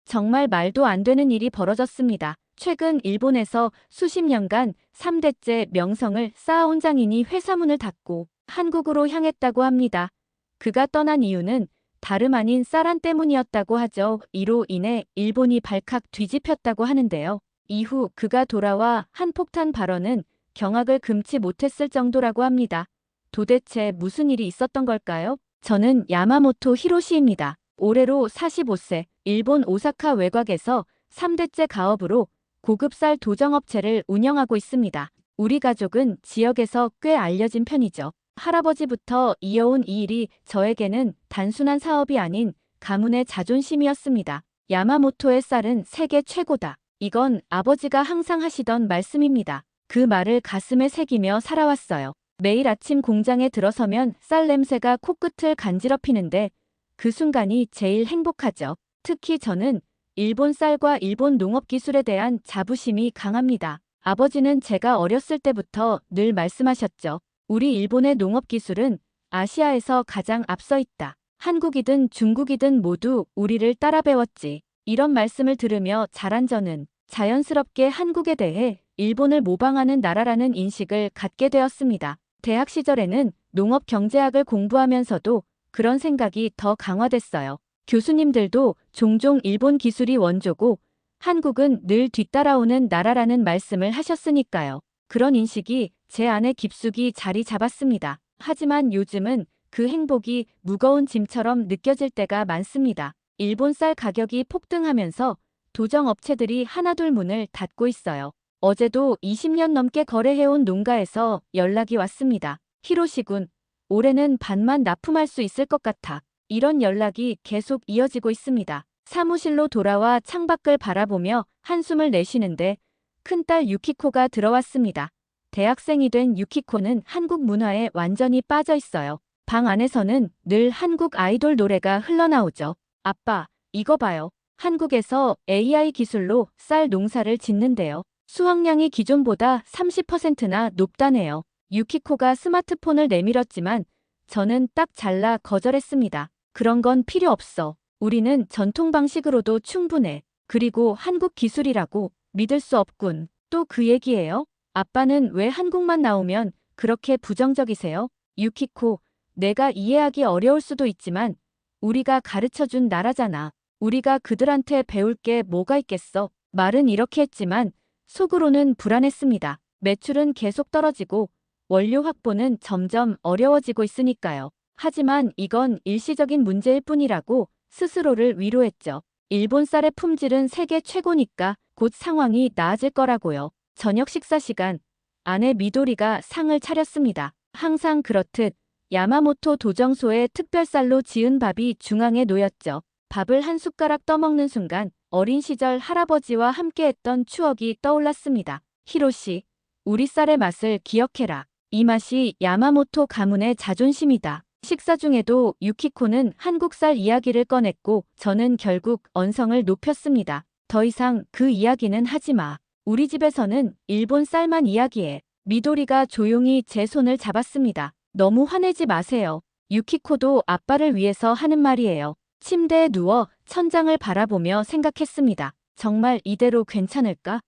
정말 말도 안 되는 일이 벌어졌습니다. 최근 일본에서 수십 년간 3대째 명성을 쌓아온 장인이 회사 문을 닫고 한국으로 향했다고 합니다. 그가 떠난 이유는 다름 아닌 쌀안 때문이었다고 하죠. 이로 인해 일본이 발칵 뒤집혔다고 하는데요. 이후 그가 돌아와 한폭탄 발언은 경악을 금치 못했을 정도라고 합니다. 도대체 무슨 일이 있었던 걸까요? 저는 야마모토 히로시입니다. 올해로 45세, 일본 오사카 외곽에서 3대째 가업으로 고급 쌀 도정업체를 운영하고 있습니다. 우리 가족은 지역에서 꽤 알려진 편이죠. 할아버지부터 이어온 이 일이 저에게는 단순한 사업이 아닌 가문의 자존심이었습니다. 야마모토의 쌀은 세계 최고다. 이건 아버지가 항상 하시던 말씀입니다. 그 말을 가슴에 새기며 살아왔어요. 매일 아침 공장에 들어서면 쌀 냄새가 코끝을 간지럽히는데 그 순간이 제일 행복하죠. 특히 저는 일본 쌀과 일본 농업 기술에 대한 자부심이 강합니다. 아버지는 제가 어렸을 때부터 늘 말씀하셨죠. 우리 일본의 농업 기술은 아시아에서 가장 앞서 있다. 한국이든 중국이든 모두 우리를 따라 배웠지. 이런 말씀을 들으며 자란 저는 자연스럽게 한국에 대해 일본을 모방하는 나라라는 인식을 갖게 되었습니다. 대학 시절에는 농업 경제학을 공부하면서도 그런 생각이 더 강화됐어요. 교수님들도 종종 일본 기술이 원조고 한국은 늘 뒤따라오는 나라라는 말씀을 하셨으니까요. 그런 인식이 제 안에 깊숙이 자리 잡았습니다. 하지만 요즘은 그 행복이 무거운 짐처럼 느껴질 때가 많습니다. 일본 쌀 가격이 폭등하면서 도정업체들이 하나둘 문을 닫고 있어요. 어제도 20년 넘게 거래해온 농가에서 연락이 왔습니다. 히로시군, 올해는 반만 납품할 수 있을 것 같아. 이런 연락이 계속 이어지고 있습니다. 사무실로 돌아와 창밖을 바라보며 한숨을 내쉬는데 큰딸 유키코가 들어왔습니다. 대학생이 된 유키코는 한국 문화에 완전히 빠져 있어요. 방 안에서는 늘 한국 아이돌 노래가 흘러나오죠. 아빠, 이거 봐요. 한국에서 AI 기술로 쌀 농사를 짓는데요. 수확량이 기존보다 30%나 높다네요. 유키코가 스마트폰을 내밀었지만 저는 딱 잘라 거절했습니다. 그런 건 필요 없어. 우리는 전통 방식으로도 충분해. 그리고 한국 기술이라고 믿을 수 없군. 또 그 얘기예요? 아빠는 왜 한국만 나오면 그렇게 부정적이세요? 유키코, 내가 이해하기 어려울 수도 있지만 우리가 가르쳐준 나라잖아. 우리가 그들한테 배울 게 뭐가 있겠어? 말은 이렇게 했지만 속으로는 불안했습니다. 매출은 계속 떨어지고 원료 확보는 점점 어려워지고 있으니까요. 하지만 이건 일시적인 문제일 뿐이라고 스스로를 위로했죠. 일본 쌀의 품질은 세계 최고니까 곧 상황이 나아질 거라고요. 저녁 식사 시간, 아내 미도리가 상을 차렸습니다. 항상 그렇듯 야마모토 도정소의 특별쌀로 지은 밥이 중앙에 놓였죠. 밥을 한 숟가락 떠먹는 순간 어린 시절 할아버지와 함께했던 추억이 떠올랐습니다. 히로시, 우리 쌀의 맛을 기억해라. 이 맛이 야마모토 가문의 자존심이다. 식사 중에도 유키코는 한국 쌀 이야기를 꺼냈고 저는 결국 언성을 높였습니다. 더 이상 그 이야기는 하지 마. 우리 집에서는 일본 쌀만 이야기해. 미도리가 조용히 제 손을 잡았습니다. 너무 화내지 마세요. 유키코도 아빠를 위해서 하는 말이에요. 침대에 누워 천장을 바라보며 생각했습니다. 정말 이대로 괜찮을까?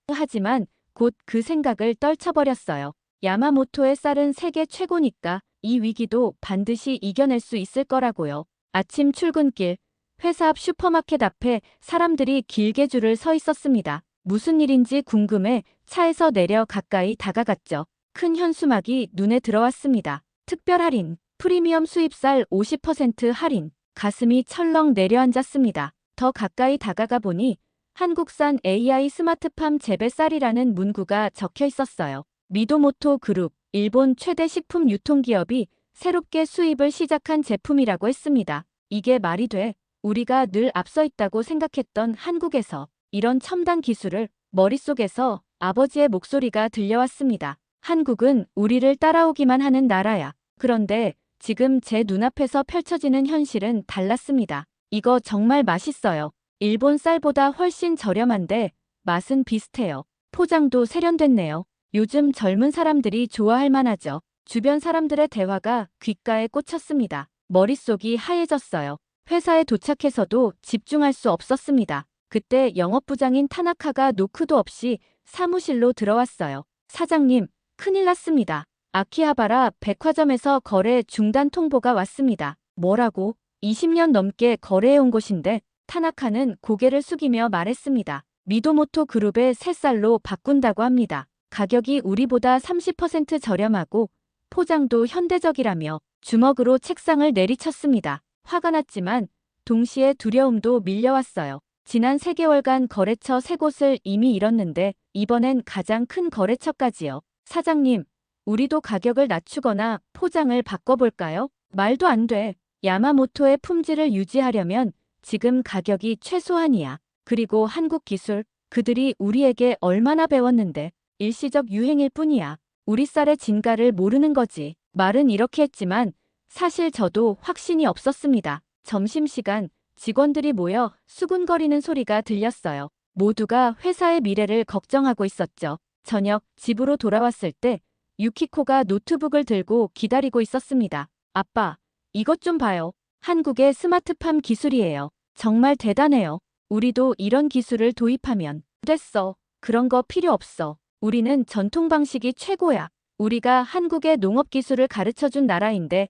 하지만 곧 그 생각을 떨쳐버렸어요. 야마모토의 쌀은 세계 최고니까 이 위기도 반드시 이겨낼 수 있을 거라고요. 아침 출근길, 회사 앞 슈퍼마켓 앞에 사람들이 길게 줄을 서 있었습니다. 무슨 일인지 궁금해 차에서 내려 가까이 다가갔죠. 큰 현수막이 눈에 들어왔습니다. 특별 할인, 프리미엄 수입쌀 50% 할인. 가슴이 철렁 내려앉았습니다. 더 가까이 다가가 보니 한국산 AI 스마트팜 재배 쌀이라는 문구가 적혀 있었어요. 미도모토 그룹, 일본 최대 식품 유통기업이 새롭게 수입을 시작한 제품이라고 했습니다. 이게 말이 돼? 우리가 늘 앞서 있다고 생각했던 한국에서 이런 첨단 기술을 머릿속에서 아버지의 목소리가 들려왔습니다. 한국은 우리를 따라오기만 하는 나라야. 그런데 지금 제 눈앞에서 펼쳐지는 현실은 달랐습니다. 이거 정말 맛있어요. 일본 쌀보다 훨씬 저렴한데 맛은 비슷해요. 포장도 세련됐네요. 요즘 젊은 사람들이 좋아할 만하죠. 주변 사람들의 대화가 귓가에 꽂혔습니다. 머릿속이 하얘졌어요. 회사에 도착해서도 집중할 수 없었습니다. 그때 영업부장인 타나카가 노크도 없이 사무실로 들어왔어요. 사장님, 큰일 났습니다. 아키하바라 백화점에서 거래 중단 통보가 왔습니다. 뭐라고? 20년 넘게 거래해온 곳인데 타나카는 고개를 숙이며 말했습니다. 미도모토 그룹의 새 쌀로 바꾼다고 합니다. 가격이 우리보다 30% 저렴하고 포장도 현대적이라며 주먹으로 책상을 내리쳤습니다. 화가 났지만 동시에 두려움도 밀려왔어요. 지난 3개월간 거래처 3곳을 이미 잃었는데 이번엔 가장 큰 거래처까지요. 사장님, 우리도 가격을 낮추거나 포장을 바꿔볼까요? 말도 안 돼. 야마모토의 품질을 유지하려면 지금 가격이 최소한이야. 그리고 한국 기술, 그들이 우리에게 얼마나 배웠는데 일시적 유행일 뿐이야. 우리 쌀의 진가를 모르는 거지. 말은 이렇게 했지만 사실 저도 확신이 없었습니다. 점심시간 직원들이 모여 수군거리는 소리가 들렸어요. 모두가 회사의 미래를 걱정하고 있었죠. 저녁 집으로 돌아왔을 때 유키코가 노트북을 들고 기다리고 있었습니다. 아빠, 이것 좀 봐요. 한국의 스마트팜 기술이에요. 정말 대단해요. 우리도 이런 기술을 도입하면 됐어. 그런 거 필요 없어. 우리는 전통 방식이 최고야. 우리가 한국의 농업 기술을 가르쳐준 나라인데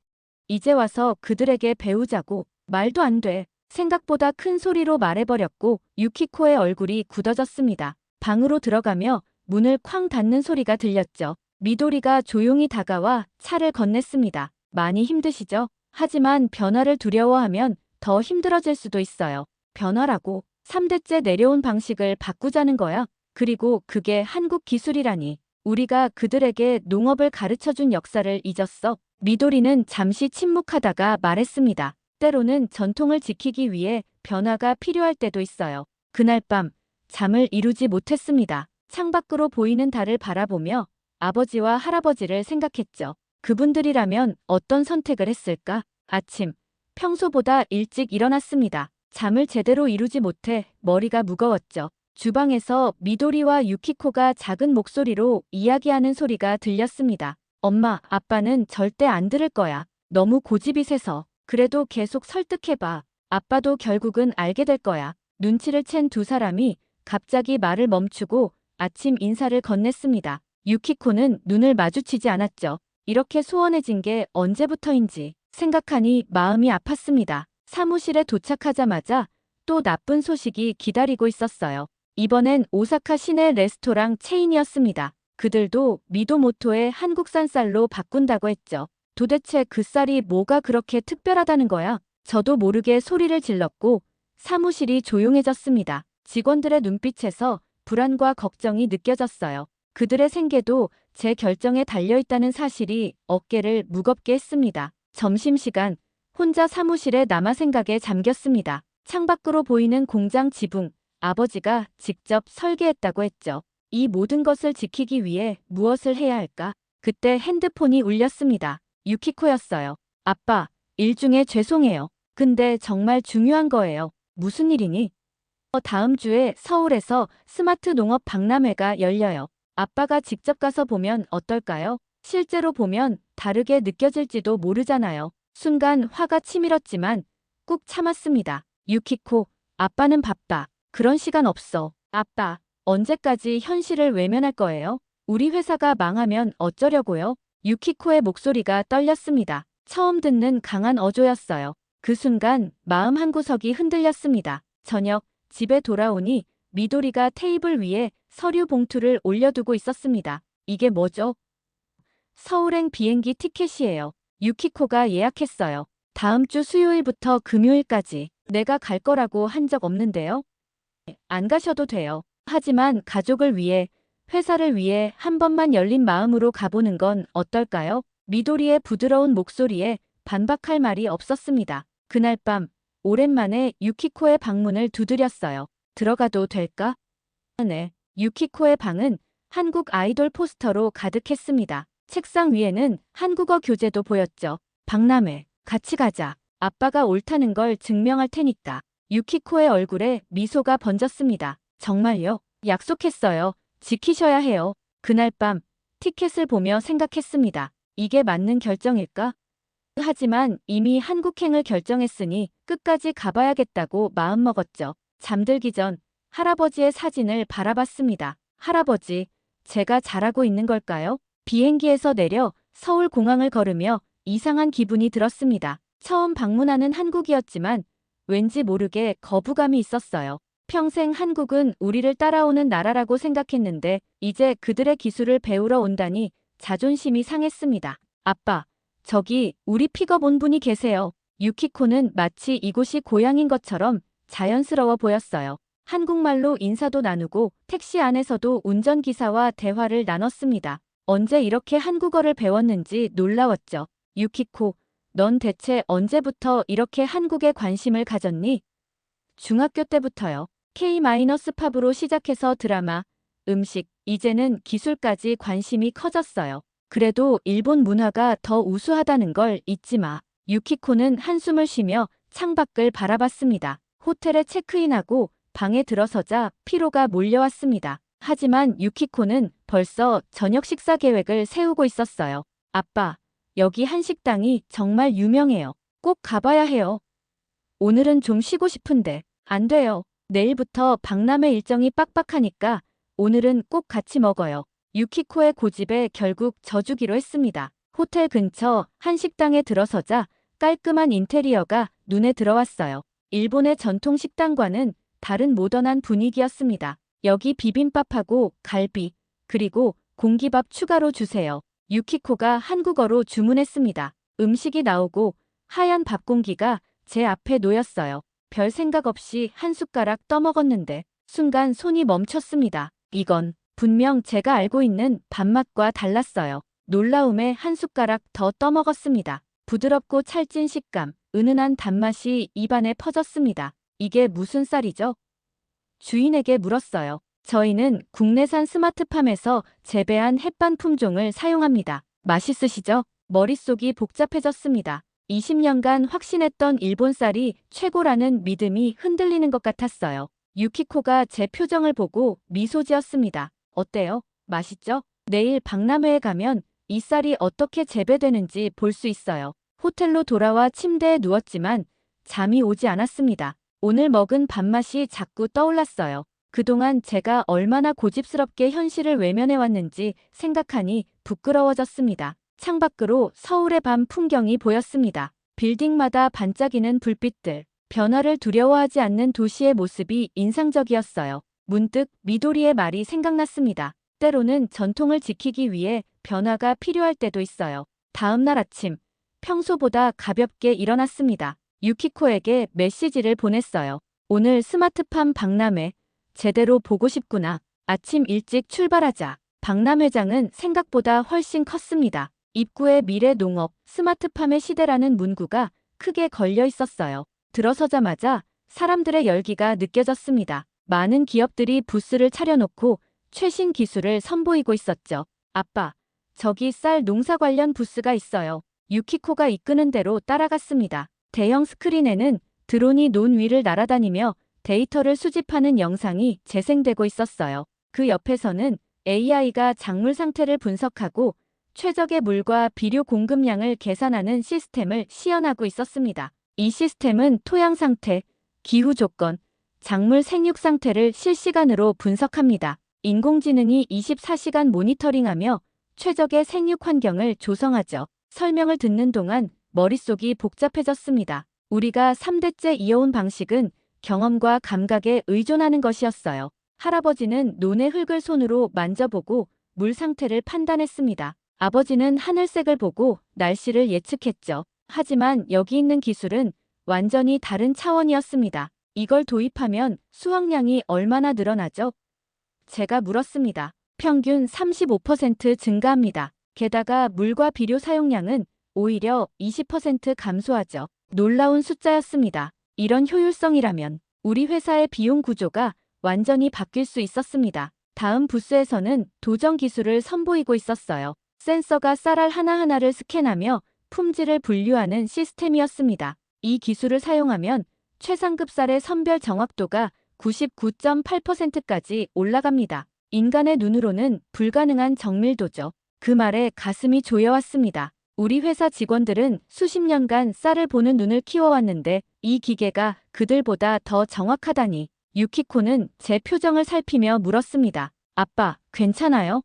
이제 와서 그들에게 배우자고. 말도 안 돼. 생각보다 큰 소리로 말해버렸고 유키코의 얼굴이 굳어졌습니다. 방으로 들어가며 문을 쾅 닫는 소리가 들렸죠. 미도리가 조용히 다가와 차를 건넸습니다. 많이 힘드시죠? 하지만 변화를 두려워하면 더 힘들어질 수도 있어요. 변화라고 3대째 내려온 방식을 바꾸자는 거야. 그리고 그게 한국 기술이라니. 우리가 그들에게 농업을 가르쳐준 역사를 잊었어. 미도리는 잠시 침묵하다가 말했습니다. 때로는 전통을 지키기 위해 변화가 필요할 때도 있어요. 그날 밤 잠을 이루지 못했습니다. 창밖으로 보이는 달을 바라보며 아버지와 할아버지를 생각했죠. 그분들이라면 어떤 선택을 했을까? 아침, 평소보다 일찍 일어났습니다. 잠을 제대로 이루지 못해 머리가 무거웠죠. 주방에서 미도리와 유키코가 작은 목소리로 이야기하는 소리가 들렸습니다. 엄마, 아빠는 절대 안 들을 거야. 너무 고집이 세서. 그래도 계속 설득해봐. 아빠도 결국은 알게 될 거야. 눈치를 챈 두 사람이 갑자기 말을 멈추고 아침 인사를 건넸습니다. 유키코는 눈을 마주치지 않았죠. 이렇게 소원해진 게 언제부터인지 생각하니 마음이 아팠습니다. 사무실에 도착하자마자 또 나쁜 소식이 기다리고 있었어요. 이번엔 오사카 시내 레스토랑 체인이었습니다. 그들도 미도모토의 한국산 쌀로 바꾼다고 했죠. 도대체 그 쌀이 뭐가 그렇게 특별하다는 거야? 저도 모르게 소리를 질렀고 사무실이 조용해졌습니다. 직원들의 눈빛에서 불안과 걱정이 느껴졌어요. 그들의 생계도 제 결정에 달려있다는 사실이 어깨를 무겁게 했습니다. 점심시간 혼자 사무실에 남아 생각에 잠겼습니다. 창밖으로 보이는 공장 지붕, 아버지가 직접 설계했다고 했죠. 이 모든 것을 지키기 위해 무엇을 해야 할까? 그때 핸드폰이 울렸습니다. 유키코였어요. 아빠, 일 중에 죄송해요. 근데 정말 중요한 거예요. 무슨 일이니? 다음 주에 서울에서 스마트 농업 박람회가 열려요. 아빠가 직접 가서 보면 어떨까요? 실제로 보면 다르게 느껴질지도 모르잖아요. 순간 화가 치밀었지만 꾹 참았습니다. 유키코, 아빠는 바빠. 그런 시간 없어. 아빠, 언제까지 현실을 외면할 거예요? 우리 회사가 망하면 어쩌려고요? 유키코의 목소리가 떨렸습니다. 처음 듣는 강한 어조였어요. 그 순간 마음 한구석이 흔들렸습니다. 저녁 집에 돌아오니 미도리가 테이블 위에 서류 봉투를 올려두고 있었습니다. 이게 뭐죠? 서울행 비행기 티켓이에요. 유키코가 예약했어요. 다음 주 수요일부터 금요일까지. 내가 갈 거라고 한 적 없는데요. 안 가셔도 돼요. 하지만 가족을 위해, 회사를 위해 한 번만 열린 마음으로 가보는 건 어떨까요? 미도리의 부드러운 목소리에 반박할 말이 없었습니다. 그날 밤 오랜만에 유키코의 방문을 두드렸어요. 들어가도 될까? 네. 유키코의 방은 한국 아이돌 포스터로 가득했습니다. 책상 위에는 한국어 교재도 보였죠. 박람회, 같이 가자. 아빠가 옳다는 걸 증명할 테니까. 유키코의 얼굴에 미소가 번졌습니다. 정말요? 약속했어요. 지키셔야 해요. 그날 밤 티켓을 보며 생각했습니다. 이게 맞는 결정일까? 하지만 이미 한국행을 결정했으니 끝까지 가봐야겠다고 마음먹었죠. 잠들기 전 할아버지의 사진을 바라봤습니다. 할아버지, 제가 잘하고 있는 걸까요? 비행기에서 내려 서울공항을 걸으며 이상한 기분이 들었습니다. 처음 방문하는 한국이었지만 왠지 모르게 거부감이 있었어요. 평생 한국은 우리를 따라오는 나라라고 생각했는데 이제 그들의 기술을 배우러 온다니 자존심이 상했습니다. 아빠, 저기 우리 픽업 온 분이 계세요. 유키코는 마치 이곳이 고향인 것처럼 자연스러워 보였어요. 한국말로 인사도 나누고 택시 안에서도 운전기사와 대화를 나눴습니다. 언제 이렇게 한국어를 배웠는지 놀라웠죠. 유키코, 넌 대체 언제부터 이렇게 한국에 관심을 가졌니? 중학교 때부터요. K-팝으로 시작해서 드라마, 음식, 이제는 기술까지 관심이 커졌어요. 그래도 일본 문화가 더 우수하다는 걸 잊지 마. 유키코는 한숨을 쉬며 창밖을 바라봤습니다. 호텔에 체크인하고 방에 들어서자 피로가 몰려왔습니다. 하지만 유키코는 벌써 저녁 식사 계획을 세우고 있었어요. 아빠, 여기 한식당이 정말 유명해요. 꼭 가봐야 해요. 오늘은 좀 쉬고 싶은데. 안 돼요. 내일부터 박람회 일정이 빡빡하니까 오늘은 꼭 같이 먹어요. 유키코의 고집에 결국 져주기로 했습니다. 호텔 근처 한식당에 들어서자 깔끔한 인테리어가 눈에 들어왔어요. 일본의 전통 식당과는 다른 모던한 분위기였습니다. 여기 비빔밥하고 갈비, 그리고 공기밥 추가로 주세요. 유키코가 한국어로 주문했습니다. 음식이 나오고 하얀 밥 공기가 제 앞에 놓였어요. 별 생각 없이 한 숟가락 떠먹었는데 순간 손이 멈췄습니다. 이건 분명 제가 알고 있는 밥맛과 달랐어요. 놀라움에 한 숟가락 더 떠먹었습니다. 부드럽고 찰진 식감, 은은한 단맛이 입안에 퍼졌습니다. 이게 무슨 쌀이죠? 주인에게 물었어요. 저희는 국내산 스마트팜에서 재배한 햇반 품종을 사용합니다. 맛있으시죠? 머릿속이 복잡해졌습니다. 20년간 확신했던 일본 쌀이 최고라는 믿음이 흔들리는 것 같았어요. 유키코가 제 표정을 보고 미소 지었습니다. 어때요? 맛있죠? 내일 박람회에 가면 이 쌀이 어떻게 재배되는지 볼 수 있어요. 호텔로 돌아와 침대에 누웠지만 잠이 오지 않았습니다. 오늘 먹은 밥맛이 자꾸 떠올랐어요. 그동안 제가 얼마나 고집스럽게 현실을 외면해왔는지 생각하니 부끄러워졌습니다. 창밖으로 서울의 밤 풍경이 보였습니다. 빌딩마다 반짝이는 불빛들, 변화를 두려워하지 않는 도시의 모습이 인상적이었어요. 문득 미도리의 말이 생각났습니다. 때로는 전통을 지키기 위해 변화가 필요할 때도 있어요. 다음 날 아침, 평소보다 가볍게 일어났습니다. 유키코에게 메시지를 보냈어요. 오늘 스마트팜 박람회, 제대로 보고 싶구나. 아침 일찍 출발하자. 박람회장은 생각보다 훨씬 컸습니다. 입구에 미래 농업, 스마트팜의 시대라는 문구가 크게 걸려 있었어요. 들어서자마자 사람들의 열기가 느껴졌습니다. 많은 기업들이 부스를 차려놓고 최신 기술을 선보이고 있었죠. 아빠, 저기 쌀 농사 관련 부스가 있어요. 유키코가 이끄는 대로 따라갔습니다. 대형 스크린에는 드론이 논 위를 날아다니며 데이터를 수집하는 영상이 재생되고 있었어요. 그 옆에서는 AI가 작물 상태를 분석하고 최적의 물과 비료 공급량을 계산하는 시스템을 시연하고 있었습니다. 이 시스템은 토양 상태, 기후 조건, 작물 생육 상태를 실시간으로 분석합니다. 인공지능이 24시간 모니터링하며 최적의 생육 환경을 조성하죠. 설명을 듣는 동안 머릿속이 복잡해졌습니다. 우리가 3대째 이어온 방식은 경험과 감각에 의존하는 것이었어요. 할아버지는 논의 흙을 손으로 만져보고 물 상태를 판단했습니다. 아버지는 하늘색을 보고 날씨를 예측했죠. 하지만 여기 있는 기술은 완전히 다른 차원이었습니다. 이걸 도입하면 수확량이 얼마나 늘어나죠? 제가 물었습니다. 평균 35% 증가합니다. 게다가 물과 비료 사용량은 오히려 20% 감소하죠. 놀라운 숫자였습니다. 이런 효율성이라면 우리 회사의 비용 구조가 완전히 바뀔 수 있었습니다. 다음 부스에서는 도전 기술을 선보이고 있었어요. 센서가 쌀알 하나하나를 스캔하며 품질을 분류하는 시스템이었습니다. 이 기술을 사용하면 최상급 쌀의 선별 정확도가 99.8%까지 올라갑니다. 인간의 눈으로는 불가능한 정밀도죠. 그 말에 가슴이 조여왔습니다. 우리 회사 직원들은 수십 년간 쌀을 보는 눈을 키워왔는데 이 기계가 그들보다 더 정확하다니. 유키코는 제 표정을 살피며 물었습니다. 아빠, 괜찮아요?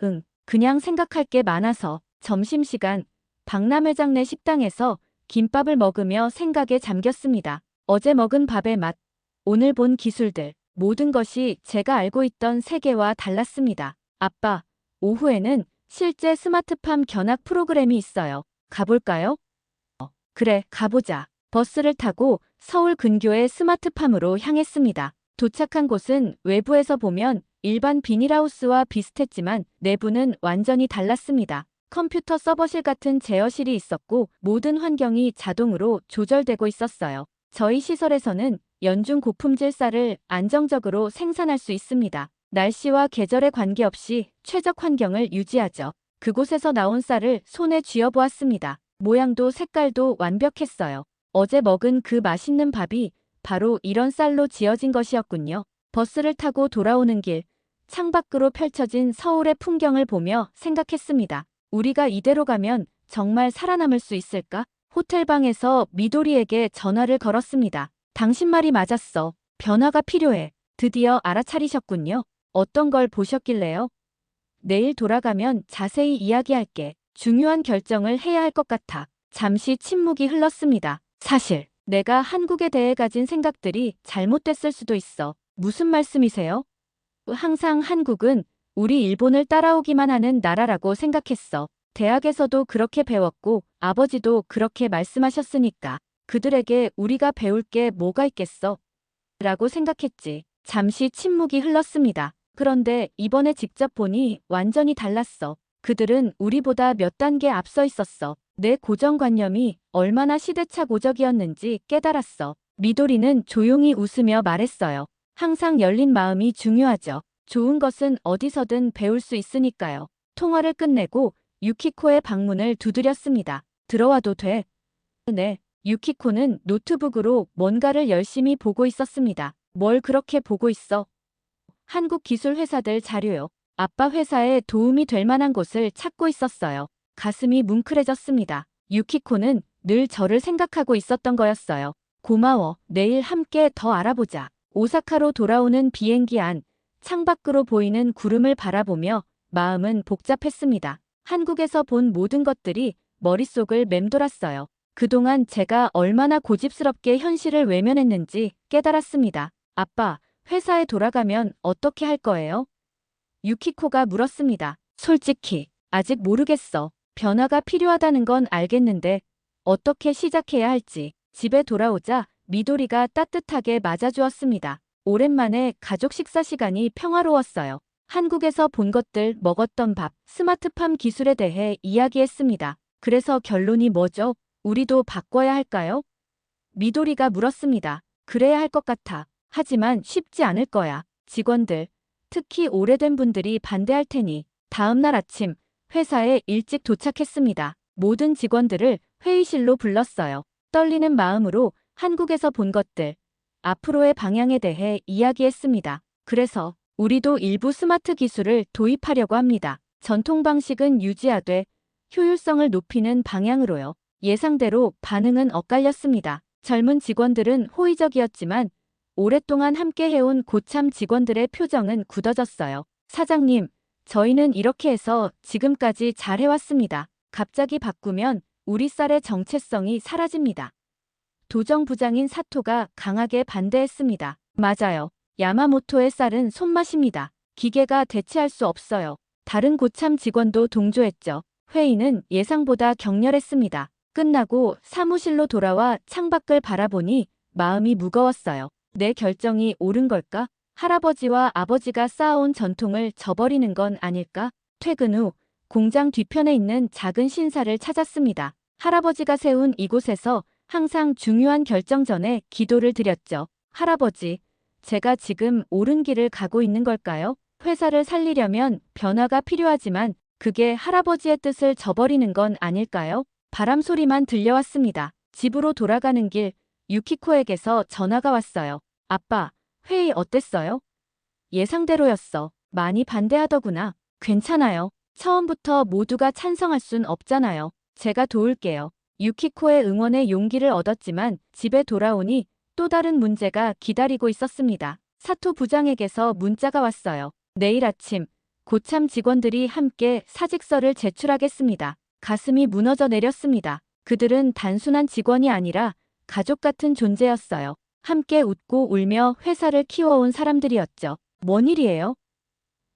응, 그냥 생각할 게 많아서. 점심시간, 박람회장 내 식당에서 김밥을 먹으며 생각에 잠겼습니다. 어제 먹은 밥의 맛, 오늘 본 기술들, 모든 것이 제가 알고 있던 세계와 달랐습니다. 아빠, 오후에는 실제 스마트팜 견학 프로그램이 있어요. 가볼까요? 그래, 가보자. 버스를 타고 서울 근교의 스마트팜으로 향했습니다. 도착한 곳은 외부에서 보면 일반 비닐하우스와 비슷했지만 내부는 완전히 달랐습니다. 컴퓨터 서버실 같은 제어실이 있었고 모든 환경이 자동으로 조절되고 있었어요. 저희 시설에서는 연중 고품질 쌀을 안정적으로 생산할 수 있습니다. 날씨와 계절에 관계없이 최적 환경을 유지하죠. 그곳에서 나온 쌀을 손에 쥐어보았습니다. 모양도 색깔도 완벽했어요. 어제 먹은 그 맛있는 밥이 바로 이런 쌀로 지어진 것이었군요. 버스를 타고 돌아오는 길, 창밖으로 펼쳐진 서울의 풍경을 보며 생각했습니다. 우리가 이대로 가면 정말 살아남을 수 있을까? 호텔방에서 미도리에게 전화를 걸었습니다. 당신 말이 맞았어. 변화가 필요해. 드디어 알아차리셨군요. 어떤 걸 보셨길래요? 내일 돌아가면 자세히 이야기할게. 중요한 결정을 해야 할 것 같아. 잠시 침묵이 흘렀습니다. 사실 내가 한국에 대해 가진 생각들이 잘못됐을 수도 있어. 무슨 말씀이세요? 항상 한국은 우리 일본을 따라오기만 하는 나라라고 생각했어. 대학에서도 그렇게 배웠고 아버지도 그렇게 말씀하셨으니까 그들에게 우리가 배울 게 뭐가 있겠어? 라고 생각했지. 잠시 침묵이 흘렀습니다. 그런데 이번에 직접 보니 완전히 달랐어. 그들은 우리보다 몇 단계 앞서 있었어. 내 고정관념이 얼마나 시대착오적이었는지 깨달았어. 미도리는 조용히 웃으며 말했어요. 항상 열린 마음이 중요하죠. 좋은 것은 어디서든 배울 수 있으니까요. 통화를 끝내고 유키코의 방문을 두드렸습니다. 들어와도 돼? 네. 유키코는 노트북으로 뭔가를 열심히 보고 있었습니다. 뭘 그렇게 보고 있어? 한국 기술 회사들 자료요. 아빠 회사에 도움이 될 만한 곳을 찾고 있었어요. 가슴이 뭉클해졌습니다. 유키코는 늘 저를 생각하고 있었던 거였어요. 고마워. 내일 함께 더 알아보자. 오사카로 돌아오는 비행기 안, 창밖으로 보이는 구름을 바라보며 마음은 복잡했습니다. 한국에서 본 모든 것들이 머릿속을 맴돌았어요. 그동안 제가 얼마나 고집스럽게 현실을 외면했는지 깨달았습니다. 아빠, 회사에 돌아가면 어떻게 할 거예요? 유키코가 물었습니다. 솔직히, 아직 모르겠어. 변화가 필요하다는 건 알겠는데, 어떻게 시작해야 할지. 집에 돌아오자 미도리가 따뜻하게 맞아주었습니다. 오랜만에 가족 식사 시간이 평화로웠어요. 한국에서 본 것들, 먹었던 밥, 스마트팜 기술에 대해 이야기했습니다. 그래서 결론이 뭐죠? 우리도 바꿔야 할까요? 미도리가 물었습니다. 그래야 할 것 같아. 하지만 쉽지 않을 거야. 직원들, 특히 오래된 분들이 반대할 테니. 다음 날 아침, 회사에 일찍 도착했습니다. 모든 직원들을 회의실로 불렀어요. 떨리는 마음으로 한국에서 본 것들, 앞으로의 방향에 대해 이야기했습니다. 그래서 우리도 일부 스마트 기술을 도입하려고 합니다. 전통 방식은 유지하되 효율성을 높이는 방향으로요. 예상대로 반응은 엇갈렸습니다. 젊은 직원들은 호의적이었지만 오랫동안 함께 해온 고참 직원들의 표정은 굳어졌어요. 사장님, 저희는 이렇게 해서 지금까지 잘 해왔습니다. 갑자기 바꾸면 우리 쌀의 정체성이 사라집니다. 도정 부장인 사토가 강하게 반대했습니다. 맞아요. 야마모토의 쌀은 손맛입니다. 기계가 대체할 수 없어요. 다른 고참 직원도 동조했죠. 회의는 예상보다 격렬했습니다. 끝나고 사무실로 돌아와 창밖을 바라보니 마음이 무거웠어요. 내 결정이 옳은 걸까? 할아버지와 아버지가 쌓아온 전통을 저버리는 건 아닐까? 퇴근 후 공장 뒤편에 있는 작은 신사를 찾았습니다. 할아버지가 세운 이곳에서 항상 중요한 결정 전에 기도를 드렸죠. 할아버지, 제가 지금 옳은 길을 가고 있는 걸까요? 회사를 살리려면 변화가 필요하지만 그게 할아버지의 뜻을 저버리는 건 아닐까요? 바람 소리만 들려왔습니다. 집으로 돌아가는 길, 유키코에게서 전화가 왔어요. 아빠, 회의 어땠어요? 예상대로였어. 많이 반대하더구나. 괜찮아요. 처음부터 모두가 찬성할 순 없잖아요. 제가 도울게요. 유키코의 응원에 용기를 얻었지만 집에 돌아오니 또 다른 문제가 기다리고 있었습니다. 사토 부장에게서 문자가 왔어요. 내일 아침 고참 직원들이 함께 사직서를 제출하겠습니다. 가슴이 무너져 내렸습니다. 그들은 단순한 직원이 아니라 가족 같은 존재였어요. 함께 웃고 울며 회사를 키워온 사람들이었죠. 뭔 일이에요?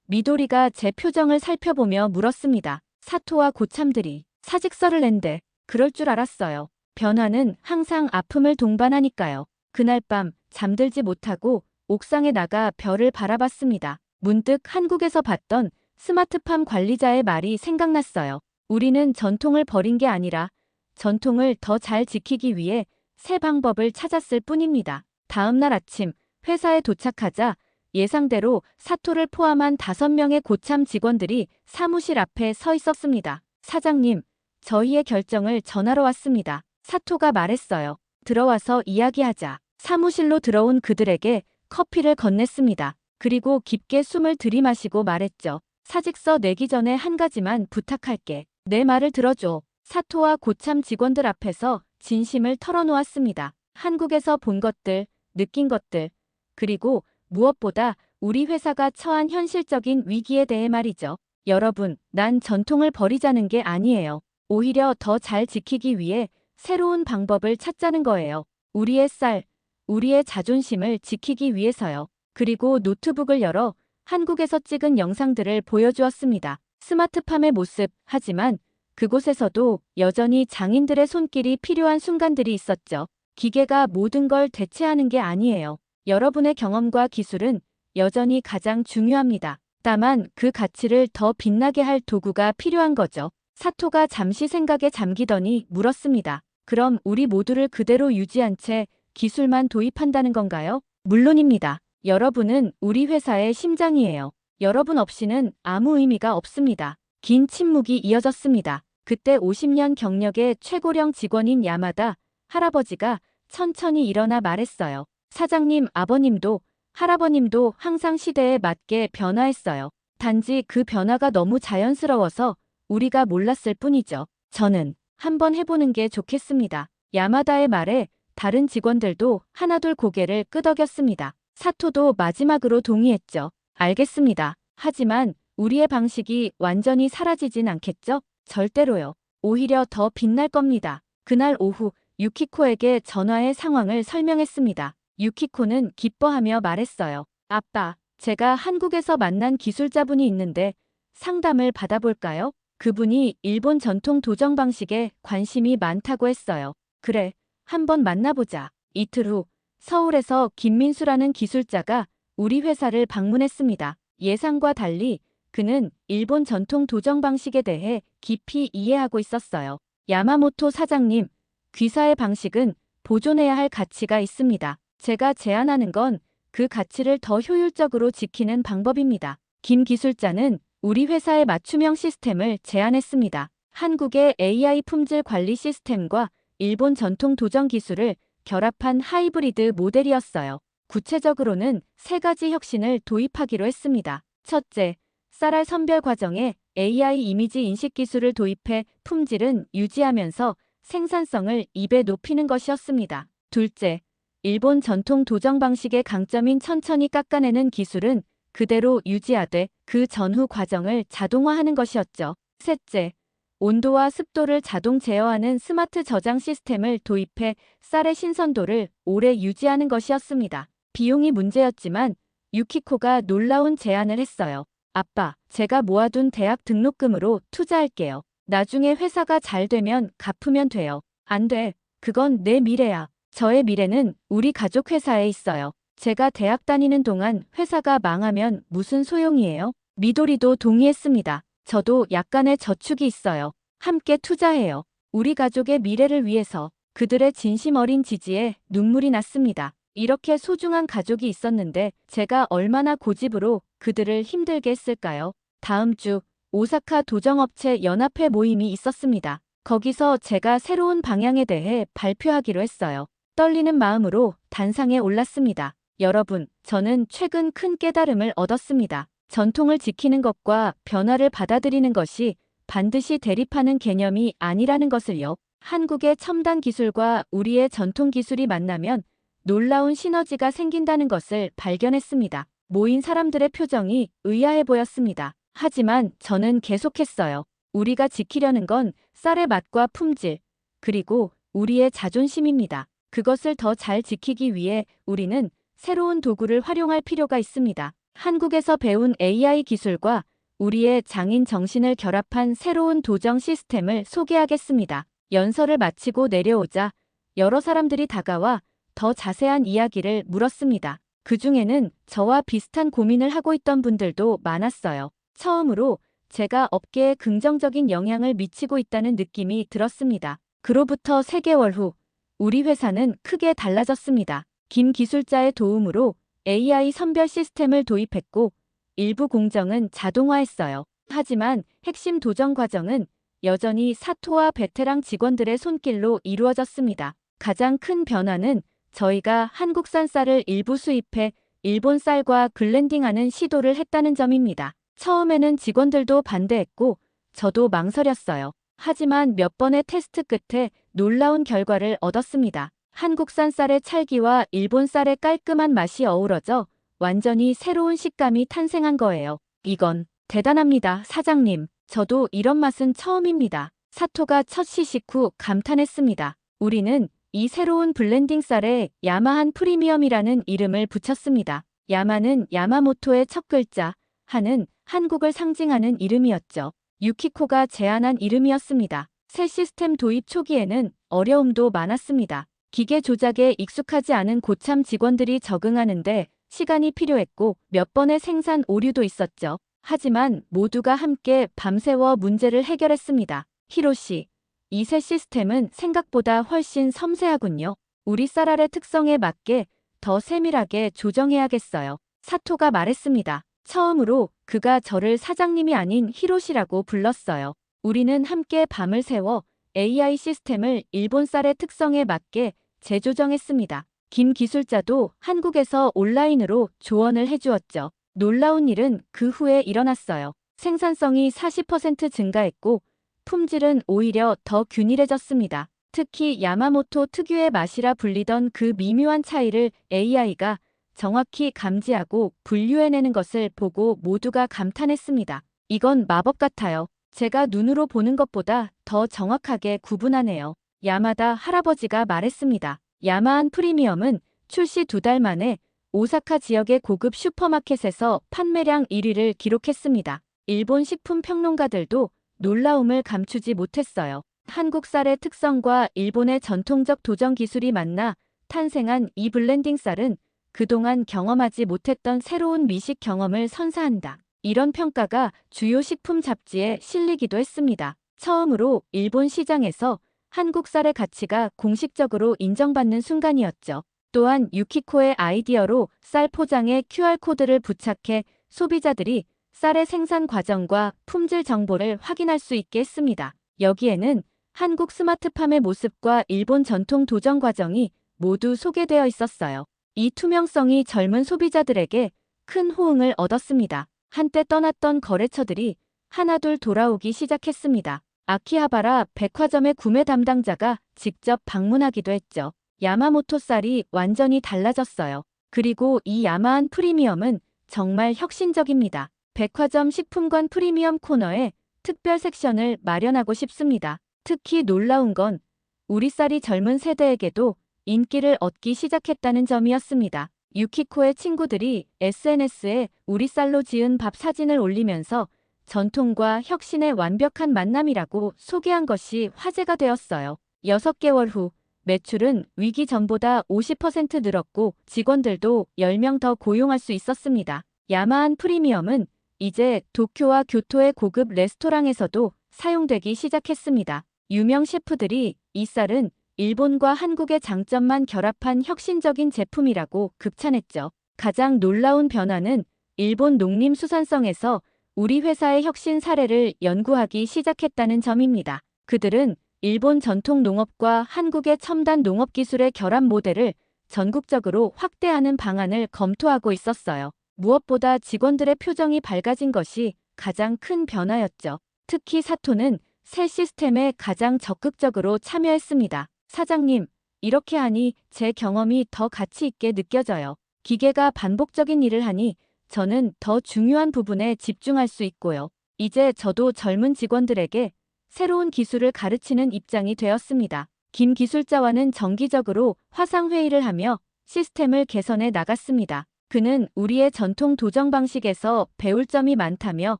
미도리가 제 표정을 살펴보며 물었습니다. 사토와 고참들이 사직서를 낸대. 그럴 줄 알았어요. 변화는 항상 아픔을 동반하니까요. 그날 밤 잠들지 못하고 옥상에 나가 별을 바라봤습니다. 문득 한국에서 봤던 스마트팜 관리자의 말이 생각났어요. 우리는 전통을 버린 게 아니라 전통을 더 잘 지키기 위해 새 방법을 찾았을 뿐입니다. 다음 날 아침 회사에 도착하자 예상대로 사토를 포함한 5명의 고참 직원들이 사무실 앞에 서 있었습니다. 사장님, 저희의 결정을 전하러 왔습니다. 사토가 말했어요. 들어와서 이야기하자. 사무실로 들어온 그들에게 커피를 건넸습니다. 그리고 깊게 숨을 들이마시고 말했죠. 사직서 내기 전에 한 가지만 부탁할게. 내 말을 들어줘. 사토와 고참 직원들 앞에서 진심을 털어놓았습니다. 한국에서 본 것들, 느낀 것들, 그리고 무엇보다 우리 회사가 처한 현실적인 위기에 대해 말이죠. 여러분, 난 전통을 버리자는 게 아니에요. 오히려 더 잘 지키기 위해 새로운 방법을 찾자는 거예요. 우리의 쌀, 우리의 자존심을 지키기 위해서요. 그리고 노트북을 열어 한국에서 찍은 영상들을 보여주었습니다. 스마트팜의 모습, 하지만 그곳에서도 여전히 장인들의 손길이 필요한 순간들이 있었죠. 기계가 모든 걸 대체하는 게 아니에요. 여러분의 경험과 기술은 여전히 가장 중요합니다. 다만 그 가치를 더 빛나게 할 도구가 필요한 거죠. 사토가 잠시 생각에 잠기더니 물었습니다. 그럼 우리 모두를 그대로 유지한 채 기술만 도입한다는 건가요? 물론입니다. 여러분은 우리 회사의 심장이에요. 여러분 없이는 아무 의미가 없습니다. 긴 침묵이 이어졌습니다. 그때 50년 경력의 최고령 직원인 야마다 할아버지가 천천히 일어나 말했어요. 사장님, 아버님도 할아버님도 항상 시대에 맞게 변화했어요. 단지 그 변화가 너무 자연스러워서 우리가 몰랐을 뿐이죠. 저는 한번 해보는 게 좋겠습니다. 야마다의 말에 다른 직원들도 하나둘 고개를 끄덕였습니다. 사토도 마지막으로 동의했죠. 알겠습니다. 하지만 우리의 방식이 완전히 사라지진 않겠죠? 절대로요. 오히려 더 빛날 겁니다. 그날 오후 유키코에게 전화의 상황을 설명했습니다. 유키코는 기뻐하며 말했어요. 아빠, 제가 한국에서 만난 기술자분이 있는데 상담을 받아볼까요? 그분이 일본 전통 도정 방식에 관심이 많다고 했어요. 그래, 한번 만나보자. 이틀 후 서울에서 김민수라는 기술자가 우리 회사를 방문했습니다. 예상과 달리 그는 일본 전통 도정 방식에 대해 깊이 이해하고 있었어요. 야마모토 사장님, 귀사의 방식은 보존해야 할 가치가 있습니다. 제가 제안하는 건 그 가치를 더 효율적으로 지키는 방법입니다. 김 기술자는 우리 회사의 맞춤형 시스템을 제안했습니다. 한국의 AI 품질 관리 시스템과 일본 전통 도정 기술을 결합한 하이브리드 모델이었어요. 구체적으로는 3가지 혁신을 도입하기로 했습니다. 첫째, 쌀알 선별 과정에 AI 이미지 인식 기술을 도입해 품질은 유지하면서 생산성을 2배 높이는 것이었습니다. 둘째, 일본 전통 도정 방식의 강점인 천천히 깎아내는 기술은 그대로 유지하되 그 전후 과정을 자동화하는 것이었죠. 셋째, 온도와 습도를 자동 제어하는 스마트 저장 시스템을 도입해 쌀의 신선도를 오래 유지하는 것이었습니다. 비용이 문제였지만 유키코가 놀라운 제안을 했어요. 아빠, 제가 모아둔 대학 등록금으로 투자할게요. 나중에 회사가 잘 되면 갚으면 돼요. 안 돼. 그건 내 미래야. 저의 미래는 우리 가족 회사에 있어요. 제가 대학 다니는 동안 회사가 망하면 무슨 소용이에요? 미도리도 동의했습니다. 저도 약간의 저축이 있어요. 함께 투자해요. 우리 가족의 미래를 위해서. 그들의 진심 어린 지지에 눈물이 났습니다. 이렇게 소중한 가족이 있었는데 제가 얼마나 고집으로 그들을 힘들게 했을까요? 다음 주 오사카 도정업체 연합회 모임이 있었습니다. 거기서 제가 새로운 방향에 대해 발표하기로 했어요. 떨리는 마음으로 단상에 올랐습니다. 여러분, 저는 최근 큰 깨달음을 얻었습니다. 전통을 지키는 것과 변화를 받아들이는 것이 반드시 대립하는 개념이 아니라는 것을요. 한국의 첨단 기술과 우리의 전통 기술이 만나면 놀라운 시너지가 생긴다는 것을 발견했습니다. 모인 사람들의 표정이 의아해 보였습니다. 하지만 저는 계속했어요. 우리가 지키려는 건 쌀의 맛과 품질, 그리고 우리의 자존심입니다. 그것을 더 잘 지키기 위해 우리는 새로운 도구를 활용할 필요가 있습니다. 한국에서 배운 AI 기술과 우리의 장인 정신을 결합한 새로운 도정 시스템을 소개하겠습니다. 연설을 마치고 내려오자 여러 사람들이 다가와 더 자세한 이야기를 물었습니다. 그 중에는 저와 비슷한 고민을 하고 있던 분들도 많았어요. 처음으로 제가 업계에 긍정적인 영향을 미치고 있다는 느낌이 들었습니다. 그로부터 3개월 후 우리 회사는 크게 달라졌습니다. 김 기술자의 도움으로 AI 선별 시스템을 도입했고 일부 공정은 자동화했어요. 하지만 핵심 도정 과정은 여전히 사토와 베테랑 직원들의 손길로 이루어졌습니다. 가장 큰 변화는 저희가 한국산 쌀을 일부 수입해 일본 쌀과 블렌딩하는 시도를 했다는 점입니다. 처음에는 직원들도 반대했고 저도 망설였어요. 하지만 몇 번의 테스트 끝에 놀라운 결과를 얻었습니다. 한국산 쌀의 찰기와 일본 쌀의 깔끔한 맛이 어우러져 완전히 새로운 식감이 탄생한 거예요. 이건 대단합니다, 사장님. 저도 이런 맛은 처음입니다. 사토가 첫 시식 후 감탄했습니다. 우리는 이 새로운 블렌딩 쌀에 야마한 프리미엄이라는 이름을 붙였습니다. 야마는 야마모토의 첫 글자, 한은 한국을 상징하는 이름이었죠. 유키코가 제안한 이름이었습니다. 새 시스템 도입 초기에는 어려움도 많았습니다. 기계 조작에 익숙하지 않은 고참 직원들이 적응하는데 시간이 필요했고 몇 번의 생산 오류도 있었죠. 하지만 모두가 함께 밤새워 문제를 해결했습니다. 히로시, 이 새 시스템은 생각보다 훨씬 섬세하군요. 우리 쌀알의 특성에 맞게 더 세밀하게 조정해야겠어요. 사토가 말했습니다. 처음으로 그가 저를 사장님이 아닌 히로시라고 불렀어요. 우리는 함께 밤을 새워 AI 시스템을 일본 쌀의 특성에 맞게 재조정했습니다. 김 기술자도 한국에서 온라인으로 조언을 해주었죠. 놀라운 일은 그 후에 일어났어요. 생산성이 40% 증가했고 품질은 오히려 더 균일해졌습니다. 특히 야마모토 특유의 맛이라 불리던 그 미묘한 차이를 AI가 정확히 감지하고 분류해내는 것을 보고 모두가 감탄했습니다. 이건 마법 같아요. 제가 눈으로 보는 것보다 더 정확하게 구분하네요. 야마다 할아버지가 말했습니다. 야마한 프리미엄은 출시 2달 만에 오사카 지역의 고급 슈퍼마켓에서 판매량 1위를 기록했습니다. 일본 식품 평론가들도 놀라움을 감추지 못했어요. 한국 쌀의 특성과 일본의 전통적 도정 기술이 만나 탄생한 이 블렌딩 쌀은 그동안 경험하지 못했던 새로운 미식 경험을 선사한다. 이런 평가가 주요 식품 잡지에 실리기도 했습니다. 처음으로 일본 시장에서 한국 쌀의 가치가 공식적으로 인정받는 순간이었죠. 또한 유키코의 아이디어로 쌀 포장에 QR코드를 부착해 소비자들이 쌀의 생산 과정과 품질 정보를 확인할 수 있게 했습니다. 여기에는 한국 스마트팜의 모습과 일본 전통 도정 과정이 모두 소개되어 있었어요. 이 투명성이 젊은 소비자들에게 큰 호응을 얻었습니다. 한때 떠났던 거래처들이 하나둘 돌아오기 시작했습니다. 아키하바라 백화점의 구매 담당자가 직접 방문하기도 했죠. 야마모토 쌀이 완전히 달라졌어요. 그리고 이 야마한 프리미엄은 정말 혁신적입니다. 백화점 식품관 프리미엄 코너에 특별 섹션을 마련하고 싶습니다. 특히 놀라운 건 우리 쌀이 젊은 세대에게도 인기를 얻기 시작했다는 점이었습니다. 유키코의 친구들이 SNS에 우리 쌀로 지은 밥 사진을 올리면서 전통과 혁신의 완벽한 만남이라고 소개한 것이 화제가 되었어요. 6개월 후 매출은 위기 전보다 50% 늘었고 직원들도 10명 더 고용할 수 있었습니다. 야마한 프리미엄은 이제 도쿄와 교토의 고급 레스토랑에서도 사용되기 시작했습니다. 유명 셰프들이 이 쌀은 일본과 한국의 장점만 결합한 혁신적인 제품이라고 극찬했죠. 가장 놀라운 변화는 일본 농림수산성에서 우리 회사의 혁신 사례를 연구하기 시작했다는 점입니다. 그들은 일본 전통 농업과 한국의 첨단 농업 기술의 결합 모델을 전국적으로 확대하는 방안을 검토하고 있었어요. 무엇보다 직원들의 표정이 밝아진 것이 가장 큰 변화였죠. 특히 사토는 새 시스템에 가장 적극적으로 참여했습니다. 사장님, 이렇게 하니 제 경험이 더 가치 있게 느껴져요. 기계가 반복적인 일을 하니 저는 더 중요한 부분에 집중할 수 있고요. 이제 저도 젊은 직원들에게 새로운 기술을 가르치는 입장이 되었습니다. 김 기술자와는 정기적으로 화상회의를 하며 시스템을 개선해 나갔습니다. 그는 우리의 전통 도정 방식에서 배울 점이 많다며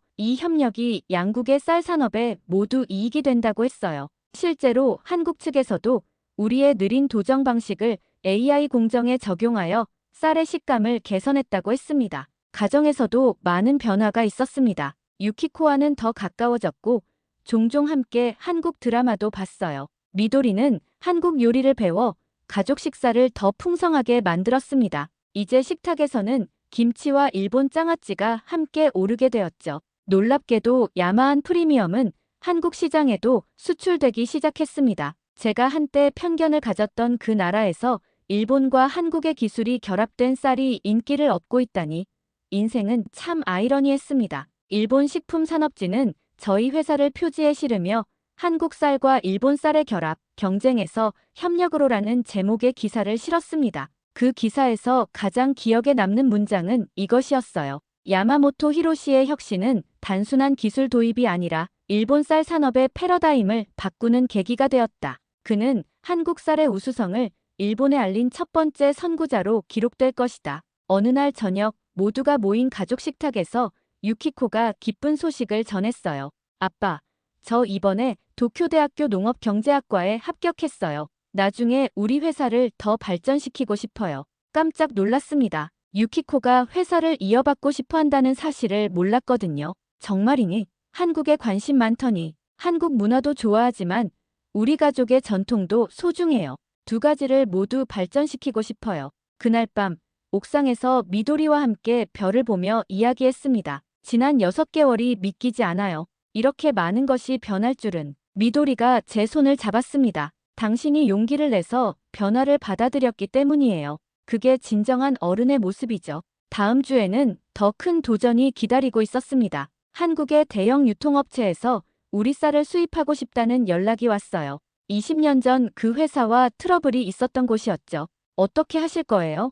이 협력이 양국의 쌀 산업에 모두 이익이 된다고 했어요. 실제로 한국 측에서도 우리의 느린 도정 방식을 AI 공정에 적용하여 쌀의 식감을 개선했다고 했습니다. 가정에서도 많은 변화가 있었습니다. 유키코와는 더 가까워졌고 종종 함께 한국 드라마도 봤어요. 미도리는 한국 요리를 배워 가족 식사를 더 풍성하게 만들었습니다. 이제 식탁에서는 김치와 일본 장아찌가 함께 오르게 되었죠. 놀랍게도 야마한 프리미엄은 한국 시장에도 수출되기 시작했습니다. 제가 한때 편견을 가졌던 그 나라에서 일본과 한국의 기술이 결합된 쌀이 인기를 얻고 있다니 인생은 참 아이러니했습니다. 일본 식품산업진은 저희 회사를 표지에 실으며 한국 쌀과 일본 쌀의 결합, 경쟁에서 협력으로라는 제목의 기사를 실었습니다. 그 기사에서 가장 기억에 남는 문장은 이것이었어요. 야마모토 히로시의 혁신은 단순한 기술 도입이 아니라 일본 쌀 산업의 패러다임을 바꾸는 계기가 되었다. 그는 한국 쌀의 우수성을 일본에 알린 첫 번째 선구자로 기록될 것이다. 어느 날 저녁 모두가 모인 가족 식탁에서 유키코가 기쁜 소식을 전했어요. 아빠, 저 이번에 도쿄대학교 농업경제학과에 합격했어요. 나중에 우리 회사를 더 발전시키고 싶어요. 깜짝 놀랐습니다. 유키코가 회사를 이어받고 싶어 한다는 사실을 몰랐거든요. 정말이니? 한국에 관심 많더니 한국 문화도 좋아하지만 우리 가족의 전통도 소중해요. 두 가지를 모두 발전시키고 싶어요. 그날 밤 옥상에서 미도리와 함께 별을 보며 이야기했습니다. 지난 6개월이 믿기지 않아요. 이렇게 많은 것이 변할 줄은. 미도리가 제 손을 잡았습니다. 당신이 용기를 내서 변화를 받아들였기 때문이에요. 그게 진정한 어른의 모습이죠. 다음 주에는 더 큰 도전이 기다리고 있었습니다. 한국의 대형 유통업체에서 우리 쌀을 수입하고 싶다는 연락이 왔어요. 20년 전 그 회사와 트러블이 있었던 곳이었죠. 어떻게 하실 거예요?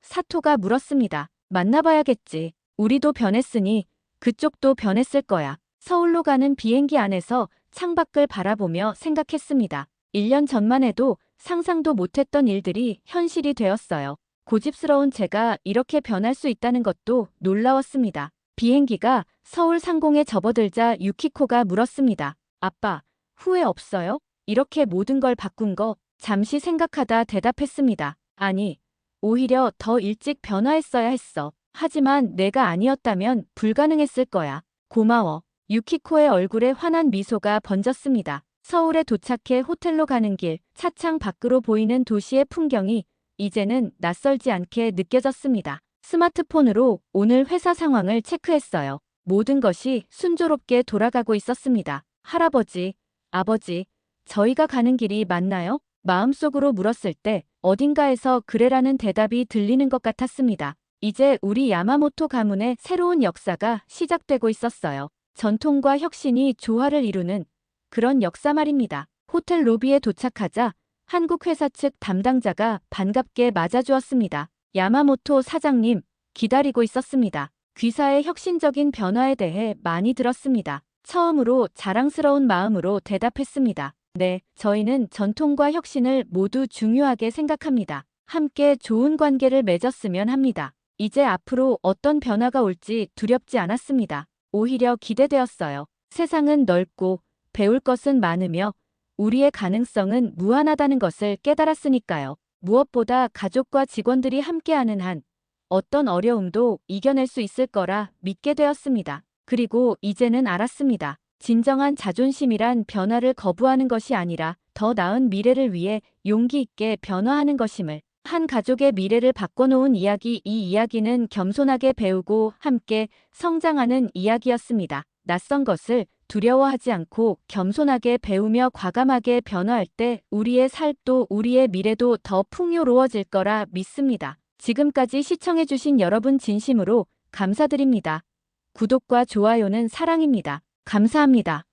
사토가 물었습니다. 만나봐야겠지. 우리도 변했으니 그쪽도 변했을 거야. 서울로 가는 비행기 안에서 창밖을 바라보며 생각했습니다. 1년 전만 해도 상상도 못했던 일들이 현실이 되었어요. 고집스러운 제가 이렇게 변할 수 있다는 것도 놀라웠습니다. 비행기가 서울 상공에 접어들자 유키코가 물었습니다. 아빠, 후회 없어요? 이렇게 모든 걸 바꾼 거. 잠시 생각하다 대답했습니다. 아니, 오히려 더 일찍 변화했어야 했어. 하지만 내가 아니었다면 불가능했을 거야. 고마워. 유키코의 얼굴에 환한 미소가 번졌습니다. 서울에 도착해 호텔로 가는 길, 차창 밖으로 보이는 도시의 풍경이 이제는 낯설지 않게 느껴졌습니다. 스마트폰으로 오늘 회사 상황을 체크했어요. 모든 것이 순조롭게 돌아가고 있었습니다. 할아버지, 아버지, 저희가 가는 길이 맞나요? 마음속으로 물었을 때 어딘가에서 그래라는 대답이 들리는 것 같았습니다. 이제 우리 야마모토 가문의 새로운 역사가 시작되고 있었어요. 전통과 혁신이 조화를 이루는 그런 역사 말입니다. 호텔 로비에 도착하자 한국 회사 측 담당자가 반갑게 맞아주었습니다. 야마모토 사장님, 기다리고 있었습니다. 귀사의 혁신적인 변화에 대해 많이 들었습니다. 처음으로 자랑스러운 마음으로 대답했습니다. 네, 저희는 전통과 혁신을 모두 중요하게 생각합니다. 함께 좋은 관계를 맺었으면 합니다. 이제 앞으로 어떤 변화가 올지 두렵지 않았습니다. 오히려 기대되었어요. 세상은 넓고 배울 것은 많으며 우리의 가능성은 무한하다는 것을 깨달았으니까요. 무엇보다 가족과 직원들이 함께하는 한 어떤 어려움도 이겨낼 수 있을 거라 믿게 되었습니다. 그리고 이제는 알았습니다. 진정한 자존심이란 변화를 거부하는 것이 아니라 더 나은 미래를 위해 용기 있게 변화하는 것임을. 한 가족의 미래를 바꿔놓은 이야기. 이 이야기는 겸손하게 배우고 함께 성장하는 이야기였습니다. 낯선 것을 두려워하지 않고 겸손하게 배우며 과감하게 변화할 때 우리의 삶도 우리의 미래도 더 풍요로워질 거라 믿습니다. 지금까지 시청해주신 여러분 진심으로 감사드립니다. 구독과 좋아요는 사랑입니다. 감사합니다.